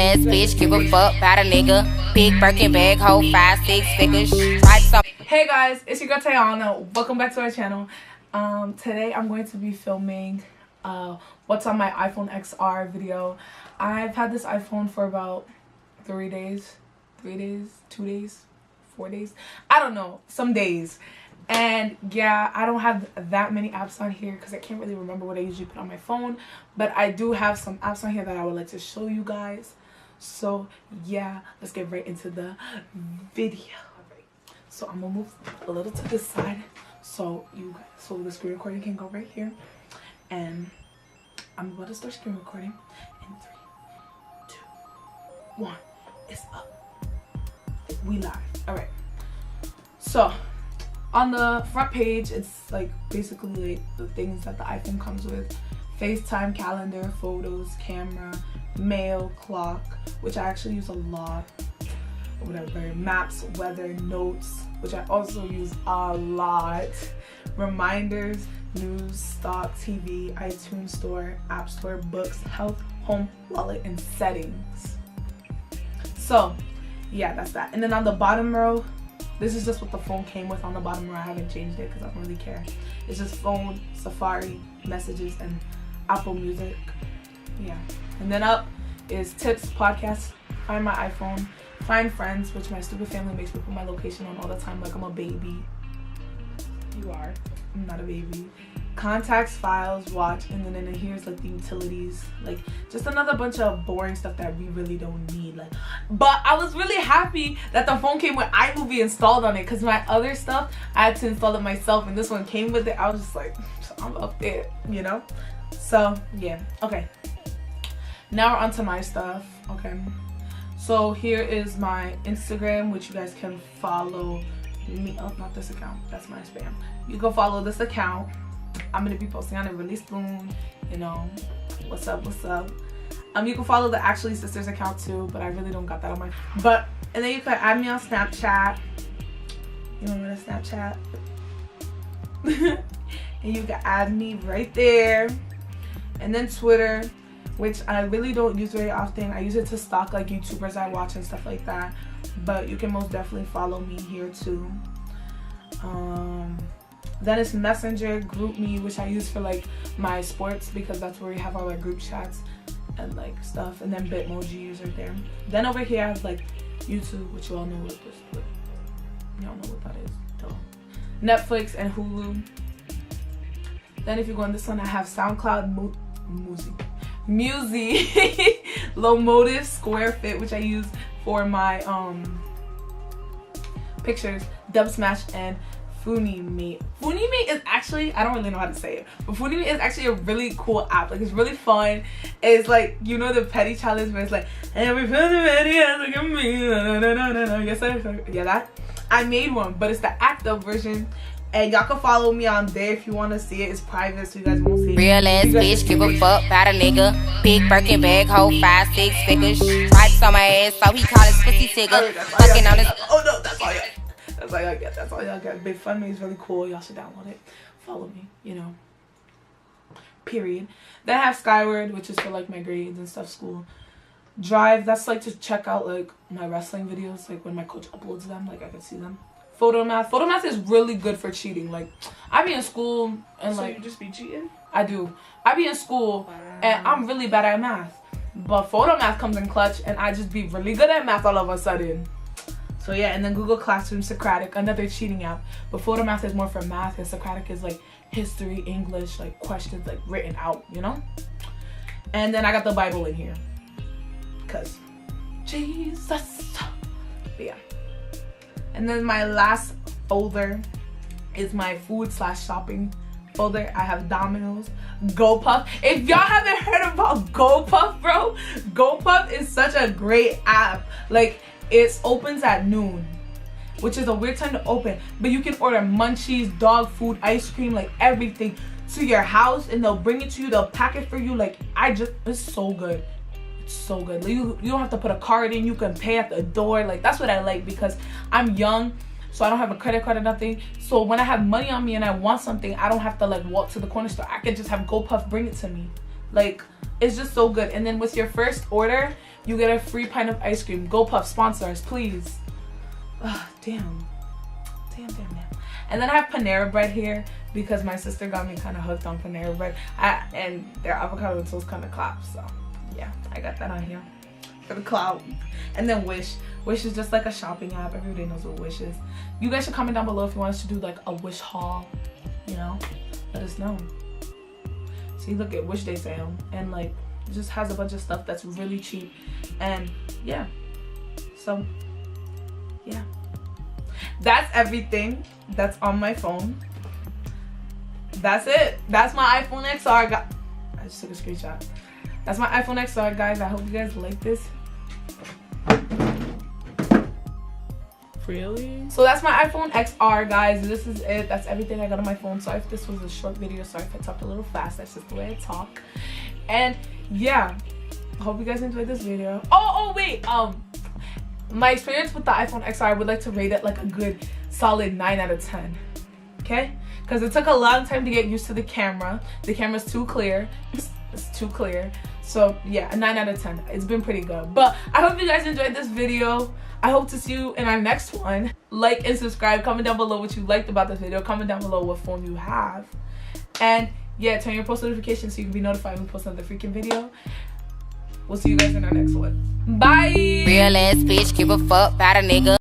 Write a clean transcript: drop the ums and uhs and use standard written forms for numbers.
ass bitch, give a fuck about a nigga. Big Birkin bag, hold 5-6 figures. Try some. Hey guys, it's your girl Tayana. Welcome back to our channel. Today I'm going to be filming what's on my iPhone XR video. I've had this iPhone for about 3 days, 2 days, 4 days. I don't know, some days. And yeah, I don't have that many apps on here because I can't really remember what I usually put on my phone. But I do have some apps on here that I would like to show you guys. So yeah, let's get right into the video. So I'm gonna move a little to this side so the screen recording can go right here. And I'm about to start screen recording in 3, 2, 1. It's up. We live. Alright. So on the front page, it's like basically like the things that the iPhone comes with: FaceTime, calendar, photos, camera, mail, clock, which I actually use a lot, whatever, maps, weather, notes, which I also use a lot, reminders, news, stock, TV, iTunes store, app store, books, health, home, wallet, and settings. So yeah, that's that. And then on the bottom row, this is just what the phone came with. On the bottom row, I haven't changed it because I don't really care. It's just phone, Safari, messages, and Apple Music. Yeah. And then up is tips, podcasts, find my iPhone, find friends, which my stupid family makes me put my location on all the time like I'm a baby. You are. I'm not a baby. Contacts, files, watch, and then in here's like the utilities, like just another bunch of boring stuff that we really don't need. Like, but I was really happy that the phone came with iMovie installed on it, because my other stuff I had to install it myself, and this one came with it. I was just like, I'm up there, you know. So yeah, okay. Now we're on to my stuff. Okay, so here is my Instagram, which you guys can follow me. Oh, not this account, that's my spam. You can follow this account. I'm gonna be posting on it really soon, you know. What's up? You can follow the Actually Sisters account too, but I really don't got that on my. And then you can add me on Snapchat. You want me to Snapchat? And you can add me right there. And then Twitter, which I really don't use very often. I use it to stalk like YouTubers I watch and stuff like that. But you can most definitely follow me here too. Then it's Messenger, GroupMe, which I use for like my sports, because that's where we have all our group chats and like stuff. And then Bitmoji is right there. Then over here I have like YouTube, which you all know what this. Y'all know what that is. Duh. Netflix and Hulu. Then if you go on this one, I have SoundCloud, Musi, Lomotive, Square Fit, which I use for my pictures, Dub Smash, and Funimate. Funimate is actually, I don't really know how to say it, but Funimate is actually a really cool app. Like, it's really fun. It's like, you know, the petty challenge where it's like, every petty has look at me. Yes, yeah, that. I made one, but it's the active version. And y'all can follow me on there if you want to see it. It's private, so you guys won't see it. Real ass bitch, give a fuck about a nigga. Big Birkin bag, hold 5-6 figures. Stripes on my ass, so he call his pussy tigger. Fucking on his. Oh no, that's all y'all. That's all y'all get. That's all y'all get. Big Fun Me is really cool. Y'all should download it. Follow me, you know. Period. Then I have Skyward, which is for like my grades and stuff, school. Drive, that's like to check out like my wrestling videos, like when my coach uploads them, like I can see them. Photomath is really good for cheating. Like, I be in school and so like, you just be cheating? I do. I be in school and I'm really bad at math, but Photomath comes in clutch and I just be really good at math all of a sudden. So yeah, and then Google Classroom, Socratic, another cheating app. But Photomath is more for math, and Socratic is like history, English, like questions like written out, you know? And then I got the Bible in here, cause Jesus. But yeah. And then my last folder is my food/shopping folder. I have Domino's, GoPuff. If y'all haven't heard about GoPuff, bro, GoPuff is such a great app. Like, it opens at noon, which is a weird time to open, but you can order munchies, dog food, ice cream, like everything to your house, and they'll bring it to you, they'll pack it for you. Like, it's so good. It's so good. Like, you don't have to put a card in, you can pay at the door. Like, that's what I like, because I'm young, so I don't have a credit card or nothing. So when I have money on me and I want something, I don't have to like walk to the corner store. I can just have GoPuff bring it to me. Like, it's just so good. And then with your first order, you get a free pint of ice cream. Go Puff, sponsor us, please. Damn. And then I have Panera Bread here because my sister got me kind of hooked on Panera Bread. And their avocado toast kind of claps. So yeah, I got that on here for the clout. And then Wish. Wish is just like a shopping app. Everybody knows what Wish is. You guys should comment down below if you want us to do like a Wish haul. You know, let us know. See, look at Wish Day sale, and like it just has a bunch of stuff that's really cheap. And yeah, so yeah, that's everything that's on my phone. That's it. That's my iPhone XR. I just took a screenshot. That's my iPhone XR, guys. I hope you guys like this. Really? So that's my iPhone XR, guys. This is it. That's everything I got on my phone. Sorry if this was a short video. Sorry if I talked a little fast. That's just the way I talk. And yeah, I hope you guys enjoyed this video. Oh wait, my experience with the iPhone XR, I would like to rate it like a good solid 9 out of 10. Okay, because it took a long time to get used to the camera. The camera's too clear. It's too clear. So yeah, a 9 out of 10. It's been pretty good. But I hope you guys enjoyed this video. I hope to see you in our next one. Like and subscribe. Comment down below what you liked about this video. Comment down below what phone you have. And yeah, turn your post notifications so you can be notified when we post another freaking video. We'll see you guys in our next one. Bye. Real ass bitch, give a fuck about a nigga.